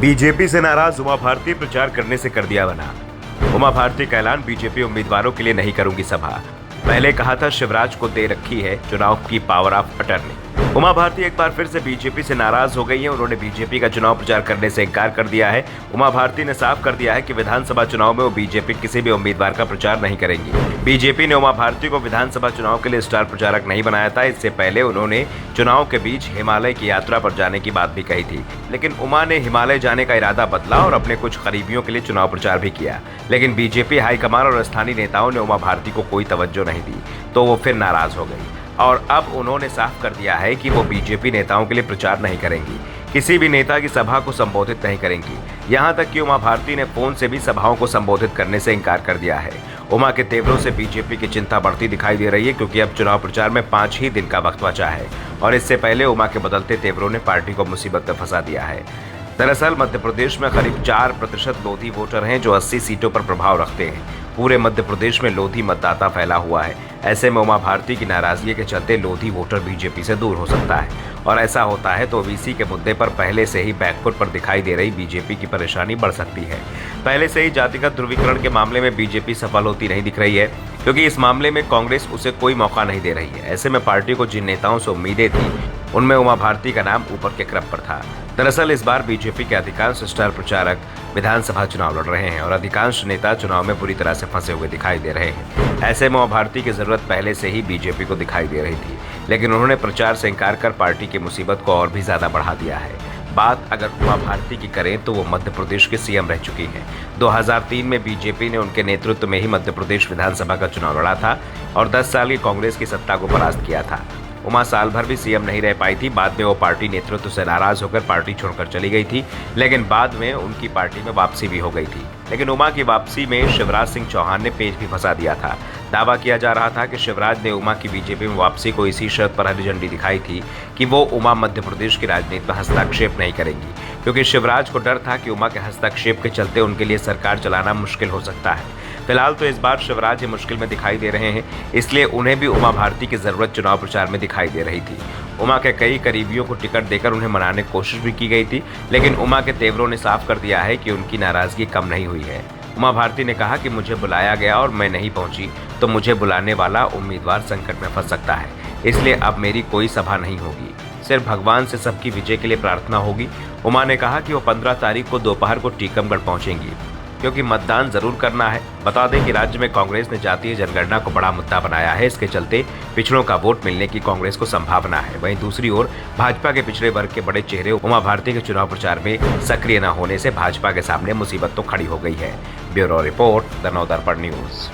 BJP से नाराज उमा भारती प्रचार करने से कर दिया मना। उमा भारती का ऐलान, बीजेपी उम्मीदवारों के लिए नहीं करूंगी सभा। पहले कहा था शिवराज को दे रखी है चुनाव की power of attorney. Uma Bharati एक बार फिर से बीजेपी से नाराज हो गई हैं। उन्होंने बीजेपी का चुनाव प्रचार करने से इनकार कर दिया है। उमा भारती ने साफ कर दिया है कि विधानसभा चुनाव में वो बीजेपी किसी भी उम्मीदवार का प्रचार नहीं करेंगी। बीजेपी ने उमा भारती को विधानसभा चुनाव के लिए स्टार प्रचारक नहीं बनाया था। इससे पहले उन्होंने चुनाव के बीच हिमालय की यात्रा पर जाने की बात भी कही थी, लेकिन उमा ने हिमालय जाने का इरादा बदला और अपने कुछ करीबियों के लिए चुनाव प्रचार भी किया। लेकिन बीजेपी हाईकमान और स्थानीय नेताओं ने उमा भारती को कोई तवज्जो नहीं दी, तो वो फिर नाराज हो गई और अब उन्होंने साफ कर दिया है कि वो बीजेपी नेताओं के लिए प्रचार नहीं करेंगी, किसी भी नेता की सभा को संबोधित नहीं करेंगी। यहां तक कि उमा भारती ने फोन से भी सभाओं को संबोधित करने से इनकार कर दिया है। उमा के तेवरों से बीजेपी की चिंता बढ़ती दिखाई दे रही है, क्योंकि अब चुनाव प्रचार में 5 ही दिन का वक्त बचा है और इससे पहले उमा के बदलते तेवरों ने पार्टी को मुसीबत में फंसा दिया है। दरअसल मध्य प्रदेश में करीब 4% लोधी वोटर हैं जो 80 सीटों पर प्रभाव रखते हैं। पूरे मध्य प्रदेश में लोधी मतदाता फैला हुआ है। ऐसे में उमा भारती की नाराजगी के चलते लोधी वोटर बीजेपी से दूर हो सकता है और ऐसा होता है तो ओबीसी के मुद्दे पर पहले से ही बैकफुट पर दिखाई दे रही बीजेपी की परेशानी बढ़ सकती है। पहले से ही जातिगत ध्रुवीकरण के मामले में बीजेपी सफल होती नहीं दिख रही है, क्योंकि इस मामले में कांग्रेस उसे कोई मौका नहीं दे रही है। ऐसे में पार्टी को जिन नेताओं से उम्मीदें थी उनमें उमा भारती का नाम ऊपर के क्रम पर था। दरअसल इस बार बीजेपी के अधिकांश स्टार प्रचारक विधानसभा चुनाव लड़ रहे हैं और अधिकांश नेता चुनाव में बुरी तरह से फंसे हुए दिखाई दे रहे हैं। ऐसे में उमा भारती की जरूरत पहले से ही बीजेपी को दिखाई दे रही थी, लेकिन उन्होंने प्रचार से इनकार कर पार्टी की मुसीबत को और भी ज्यादा बढ़ा दिया है। बात अगर उमा भारती की करें तो वो मध्य प्रदेश के सीएम रह चुकी हैं। 2003 में बीजेपी ने उनके नेतृत्व में ही मध्य प्रदेश विधानसभा का चुनाव लड़ा था और 10 साल की कांग्रेस की सत्ता को परास्त किया था। उमा साल भर भी सीएम नहीं रह पाई थी। बाद में वो पार्टी नेतृत्व से नाराज होकर पार्टी छोड़कर चली गई थी, लेकिन बाद में उनकी पार्टी में वापसी भी हो गई थी। लेकिन उमा की वापसी में शिवराज सिंह चौहान ने पेच भी फंसा दिया था। दावा किया जा रहा था कि शिवराज ने उमा की बीजेपी में वापसी को इसी शर्त पर हरी झंडी दिखाई थी कि वो उमा मध्य प्रदेश की राजनीति में हस्तक्षेप नहीं करेंगी, क्योंकि शिवराज को डर था कि उमा के हस्तक्षेप के चलते उनके लिए सरकार चलाना मुश्किल हो सकता है। फिलहाल तो इस बार शिवराज मुश्किल में दिखाई दे रहे हैं, इसलिए उन्हें भी उमा भारती की जरूरत चुनाव प्रचार में दिखाई दे रही थी। उमा के कई करीबियों को टिकट देकर उन्हें मनाने की कोशिश भी की गई थी, लेकिन उमा के तेवरों ने साफ कर दिया है कि उनकी नाराजगी कम नहीं हुई है। उमा भारती ने कहा कि मुझे बुलाया गया और मैं नहीं पहुंची तो मुझे बुलाने वाला उम्मीदवार संकट में फंस सकता है, इसलिए अब मेरी कोई सभा नहीं होगी, सिर्फ भगवान से सबकी विजय के लिए प्रार्थना होगी। उमा ने कहा कि वो 15 तारीख को दोपहर को टीकमगढ़ पहुंचेंगी, क्योंकि मतदान जरूर करना है। बता दें कि राज्य में कांग्रेस ने जातीय जनगणना को बड़ा मुद्दा बनाया है। इसके चलते पिछड़ों का वोट मिलने की कांग्रेस को संभावना है। वहीं दूसरी ओर भाजपा के पिछड़े वर्ग के बड़े चेहरे उमा भारती के चुनाव प्रचार में सक्रिय न होने से भाजपा के सामने मुसीबत तो खड़ी हो गई है। Bureau report, the Navdarpan news.